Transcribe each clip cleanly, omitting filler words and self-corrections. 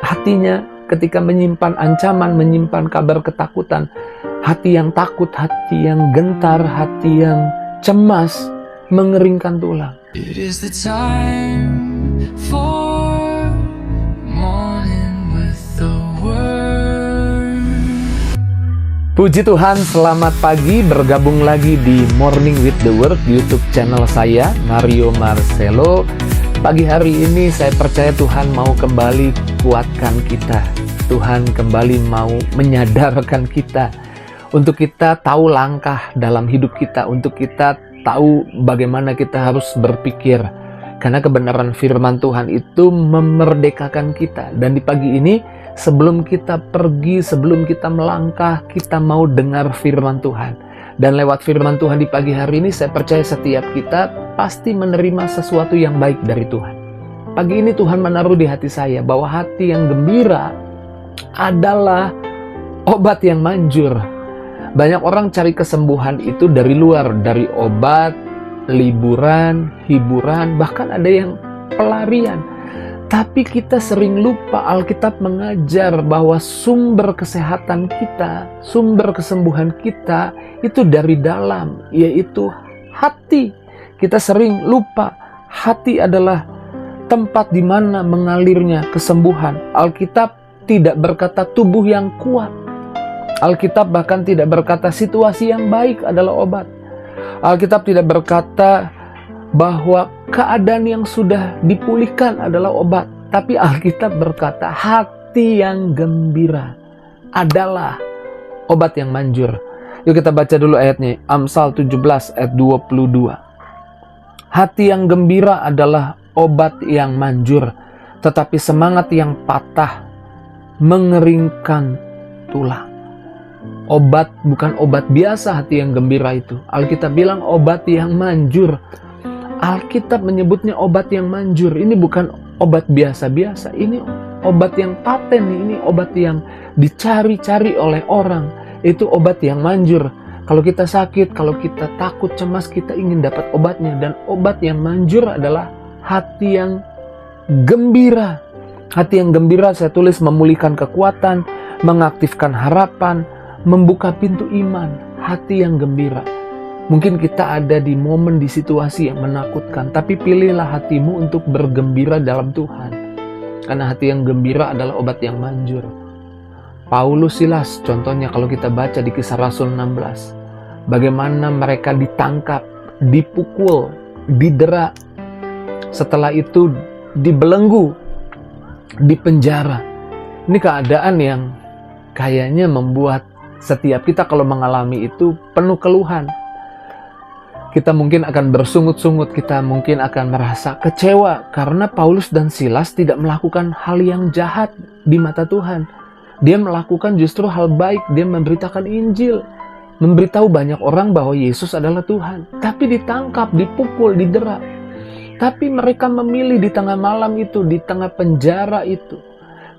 hatinya ketika menyimpan ancaman, menyimpan kabar ketakutan, hati yang takut, hati yang gentar, hati yang cemas, mengeringkan tulang. It is the time for morning with the word. Puji Tuhan, selamat pagi, bergabung lagi di Morning with the Word YouTube channel saya, Mario Marcelo. Pagi hari ini saya percaya Tuhan mau kembali kuatkan kita. Tuhan kembali mau menyadarkan kita untuk kita tahu langkah dalam hidup kita, untuk kita tahu bagaimana kita harus berpikir. Karena kebenaran firman Tuhan itu memerdekakan kita. Dan di pagi ini, sebelum kita pergi, sebelum kita melangkah, kita mau dengar firman Tuhan. Dan lewat firman Tuhan di pagi hari ini, saya percaya setiap kita pasti menerima sesuatu yang baik dari Tuhan. Pagi ini Tuhan menaruh di hati saya bahwa hati yang gembira adalah obat yang manjur. Banyak orang cari kesembuhan itu dari luar, dari obat, liburan, hiburan, bahkan ada yang pelarian. Tapi kita sering lupa, Alkitab mengajar bahwa sumber kesehatan kita, sumber kesembuhan kita itu dari dalam, yaitu hati. Kita sering lupa, hati adalah tempat di mana mengalirnya kesembuhan. Alkitab tidak berkata tubuh yang kuat. Alkitab bahkan tidak berkata situasi yang baik adalah obat. Alkitab tidak berkata bahwa keadaan yang sudah dipulihkan adalah obat. Tapi Alkitab berkata hati yang gembira adalah obat yang manjur. Yuk kita baca dulu ayatnya. Amsal 17 ayat 22. Hati yang gembira adalah obat yang manjur, tetapi semangat yang patah mengeringkan tulang. Obat bukan obat biasa hati yang gembira itu. Alkitab bilang obat yang manjur. Alkitab menyebutnya obat yang manjur. Ini bukan obat biasa-biasa. Ini obat yang paten. Ini obat yang dicari-cari oleh orang. Itu obat yang manjur. Kalau kita sakit, kalau kita takut, cemas, kita ingin dapat obatnya. Dan obat yang manjur adalah hati yang gembira. Hati yang gembira saya tulis memulihkan kekuatan, mengaktifkan harapan, membuka pintu iman. Hati yang gembira. Mungkin kita ada di momen, di situasi yang menakutkan, tapi pilihlah hatimu untuk bergembira dalam Tuhan. Karena hati yang gembira adalah obat yang manjur. Paulus, Silas, contohnya kalau kita baca di Kisah Rasul 16. Bagaimana mereka ditangkap, dipukul, didera. Setelah itu dibelenggu, dipenjara. Ini keadaan yang kayaknya membuat setiap kita kalau mengalami itu penuh keluhan. Kita mungkin akan bersungut-sungut, kita mungkin akan merasa kecewa karena Paulus dan Silas tidak melakukan hal yang jahat di mata Tuhan. Dia melakukan justru hal baik, dia memberitakan Injil, memberitahu banyak orang bahwa Yesus adalah Tuhan. Tapi ditangkap, dipukul, didera. Tapi mereka memilih di tengah malam itu, di tengah penjara itu.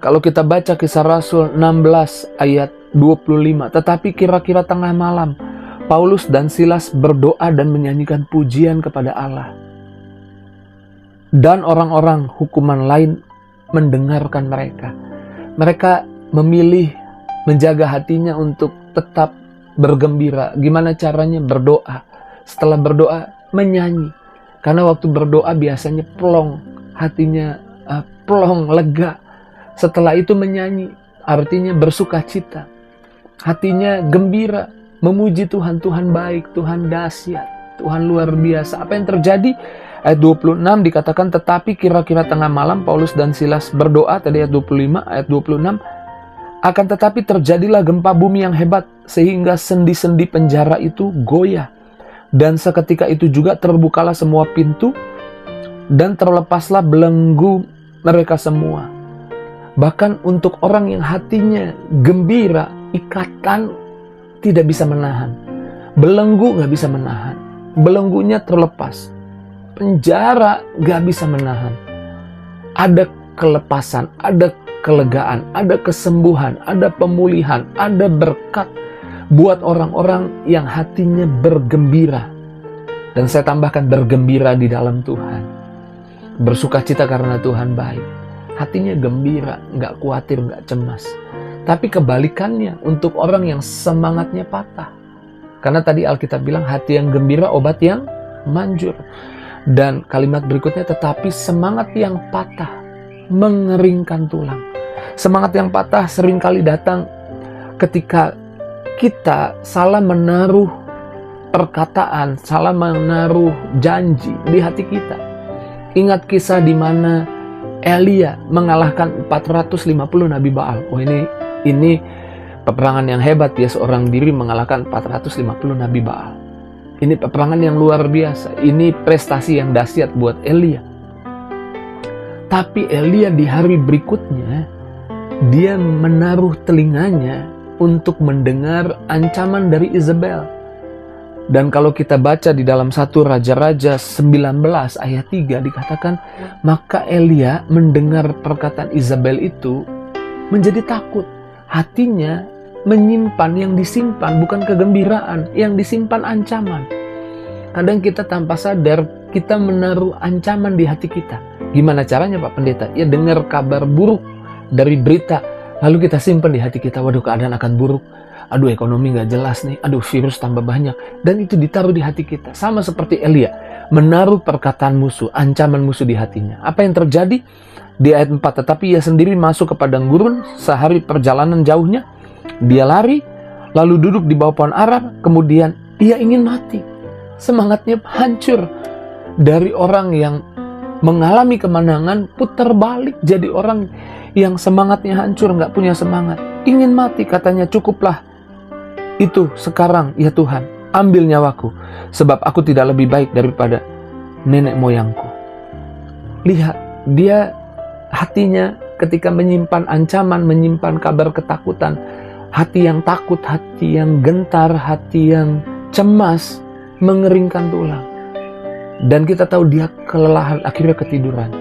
Kalau kita baca Kisah Rasul 16 ayat 25, tetapi kira-kira tengah malam, Paulus dan Silas berdoa dan menyanyikan pujian kepada Allah. Dan orang-orang hukuman lain mendengarkan mereka. Mereka memilih menjaga hatinya untuk tetap bergembira. Gimana caranya? Berdoa. Setelah berdoa, menyanyi. Karena waktu berdoa biasanya plong. Hatinya plong, lega. Setelah itu menyanyi. Artinya bersuka cita. Hatinya gembira. Memuji Tuhan, Tuhan baik, Tuhan dahsyat, Tuhan luar biasa. Apa yang terjadi? Ayat 26 dikatakan, tetapi kira-kira tengah malam Paulus dan Silas berdoa, tadi ayat 25, ayat 26, akan tetapi terjadilah gempa bumi yang hebat, sehingga sendi-sendi penjara itu goyah. Dan seketika itu juga terbukalah semua pintu, dan terlepaslah belenggu mereka semua. Bahkan untuk orang yang hatinya gembira, ikatan tidak bisa menahan. Belenggu gak bisa menahan. Belenggunya terlepas. Penjara gak bisa menahan. Ada kelepasan, ada kelegaan, ada kesembuhan, ada pemulihan, ada berkat buat orang-orang yang hatinya bergembira. Dan saya tambahkan bergembira di dalam Tuhan. Bersukacita karena Tuhan baik. hatinya gembira, nggak khawatir, nggak cemas. Tapi kebalikannya untuk orang yang semangatnya patah. Karena tadi Alkitab bilang hati yang gembira obat yang manjur. Dan kalimat berikutnya, tetapi semangat yang patah mengeringkan tulang. Semangat yang patah seringkali datang ketika kita salah menaruh perkataan, salah menaruh janji di hati kita. Ingat kisah di mana Elia mengalahkan 450 Nabi Baal. Oh, ini peperangan yang hebat ya, seorang diri mengalahkan 450 Nabi Baal. Ini peperangan yang luar biasa. Ini prestasi yang dahsyat buat Elia. Tapi Elia di hari berikutnya, dia menaruh telinganya untuk mendengar ancaman dari Izebel. Dan kalau kita baca di dalam 1 Raja-Raja 19 ayat 3 dikatakan, maka Elia mendengar perkataan Izebel itu menjadi takut. Hatinya menyimpan yang disimpan bukan kegembiraan, yang disimpan ancaman. Kadang kita tanpa sadar kita menaruh ancaman di hati kita. Gimana caranya Pak Pendeta? Ya dengar kabar buruk dari berita, lalu kita simpan di hati kita. Waduh, keadaan akan buruk. Aduh, ekonomi gak jelas nih. Aduh, virus tambah banyak. Dan itu ditaruh di hati kita. Sama seperti Elia, menaruh perkataan musuh, ancaman musuh di hatinya. Apa yang terjadi? Di ayat 4, tetapi ia sendiri masuk ke padang gurun sehari perjalanan jauhnya. Dia lari, lalu duduk di bawah pohon ara, kemudian ia ingin mati. Semangatnya hancur. Dari orang yang mengalami kemenangan, putar balik jadi orang yang semangatnya hancur, gak punya semangat. Ingin mati, katanya, cukuplah itu sekarang, ya Tuhan, ambil nyawaku, sebab aku tidak lebih baik daripada nenek moyangku. Lihat, dia hatinya ketika menyimpan ancaman, menyimpan kabar ketakutan, hati yang takut, hati yang gentar, hati yang cemas, mengeringkan tulang. Dan kita tahu dia kelelahan, akhirnya ketiduran.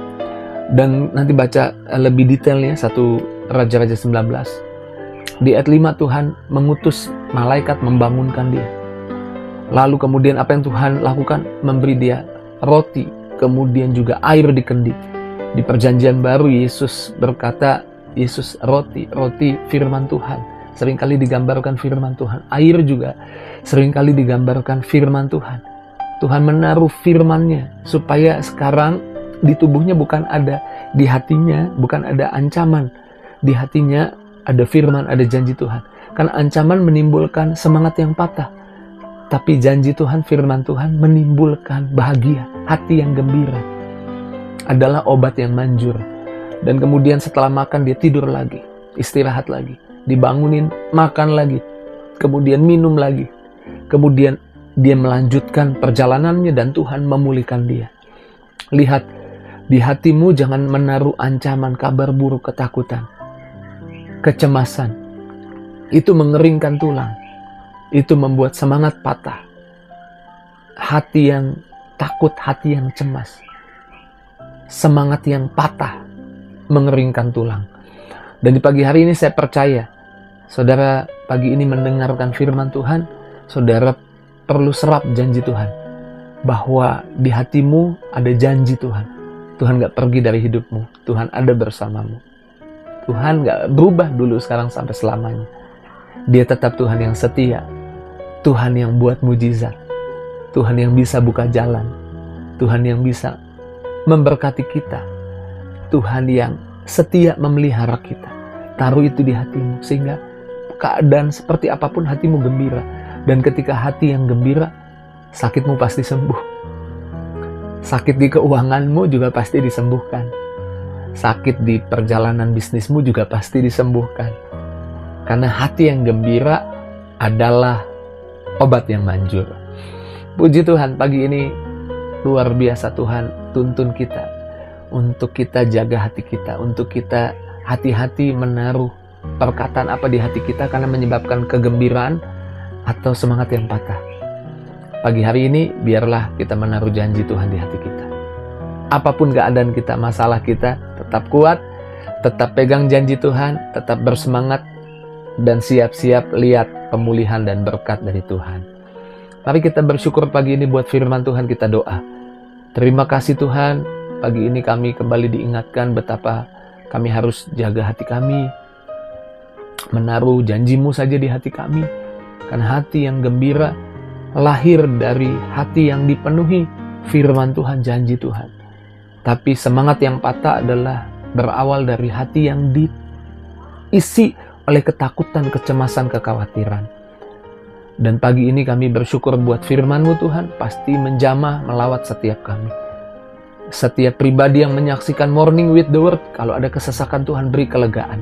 Dan nanti baca lebih detailnya 1 Raja-Raja 19. Di ayat 5 Tuhan mengutus malaikat membangunkan dia. Lalu kemudian apa yang Tuhan lakukan? Memberi dia roti, kemudian juga air di kendi. Di perjanjian baru Yesus berkata, Yesus roti firman Tuhan. Seringkali digambarkan firman Tuhan. Air juga seringkali digambarkan firman Tuhan. Tuhan menaruh firman-Nya supaya sekarang di tubuhnya bukan ada, di hatinya bukan ada ancaman. Di hatinya ada firman, ada janji Tuhan. Karena ancaman menimbulkan semangat yang patah. Tapi janji Tuhan, firman Tuhan menimbulkan bahagia, hati yang gembira. Adalah obat yang manjur. Dan kemudian setelah makan dia tidur lagi, istirahat lagi. Dibangunin, makan lagi, kemudian minum lagi. Kemudian dia melanjutkan perjalanannya dan Tuhan memulihkan dia. Lihat, di hatimu jangan menaruh ancaman, kabar buruk, ketakutan, kecemasan. Itu mengeringkan tulang. Itu membuat semangat patah. Hati yang takut, hati yang cemas. Semangat yang patah mengeringkan tulang. Dan di pagi hari ini saya percaya, saudara pagi ini mendengarkan firman Tuhan, saudara perlu serap janji Tuhan. Bahwa di hatimu ada janji Tuhan. Tuhan gak pergi dari hidupmu. Tuhan ada bersamamu. Tuhan gak berubah dulu, sekarang, sampai selamanya. Dia tetap Tuhan yang setia. Tuhan yang buat mujizat. Tuhan yang bisa buka jalan. Tuhan yang bisa memberkati kita. Tuhan yang setia memelihara kita. Taruh itu di hatimu, sehingga keadaan seperti apapun hatimu gembira. Dan ketika hati yang gembira, sakitmu pasti sembuh. Sakit di keuanganmu juga pasti disembuhkan. Sakit di perjalanan bisnismu juga pasti disembuhkan. Karena hati yang gembira adalah obat yang manjur. Puji Tuhan, pagi ini luar biasa Tuhan tuntun kita. Untuk kita jaga hati kita. Untuk kita hati-hati menaruh perkataan apa di hati kita karena menyebabkan kegembiraan atau semangat yang patah. Pagi hari ini biarlah kita menaruh janji Tuhan di hati kita. Apapun keadaan kita, masalah kita, tetap kuat, tetap pegang janji Tuhan, tetap bersemangat, dan siap-siap lihat pemulihan dan berkat dari Tuhan. Mari kita bersyukur pagi ini buat firman Tuhan, kita doa. Terima kasih Tuhan, pagi ini kami kembali diingatkan betapa Kami harus jaga hati kami, menaruh janji-Mu saja di hati kami. Karena hati yang gembira lahir dari hati yang dipenuhi firman Tuhan, janji Tuhan. Tapi semangat yang patah adalah berawal dari hati yang diisi oleh ketakutan, kecemasan, kekhawatiran. Dan pagi ini kami bersyukur buat firman-Mu Tuhan, pasti menjamah melawat setiap kami. Setiap pribadi yang menyaksikan Morning with the Word, kalau ada kesesakan Tuhan beri kelegaan.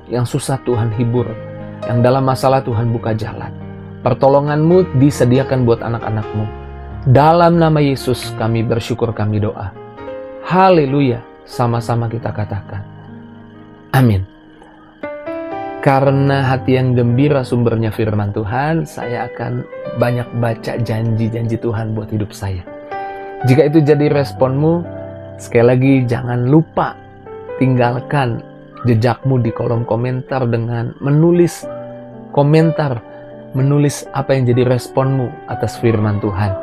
Yang susah Tuhan hibur. Yang dalam masalah Tuhan buka jalan. Pertolongan-Mu disediakan buat anak-anak-Mu. Dalam nama Yesus kami bersyukur, kami doa. Haleluya. Sama-sama kita katakan. Amin. Karena hati yang gembira sumbernya firman Tuhan, saya akan banyak baca janji-janji Tuhan buat hidup saya. Jika itu jadi responmu, sekali lagi jangan lupa tinggalkan jejakmu di kolom komentar dengan menulis komentar, menulis apa yang jadi responmu atas firman Tuhan.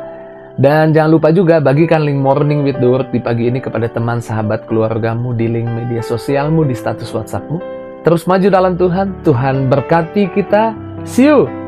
Dan jangan lupa juga bagikan link Morning with the Word di pagi ini kepada teman, sahabat, keluargamu, di link media sosialmu, di status WhatsAppmu. Terus maju dalam Tuhan, Tuhan berkati kita. See you!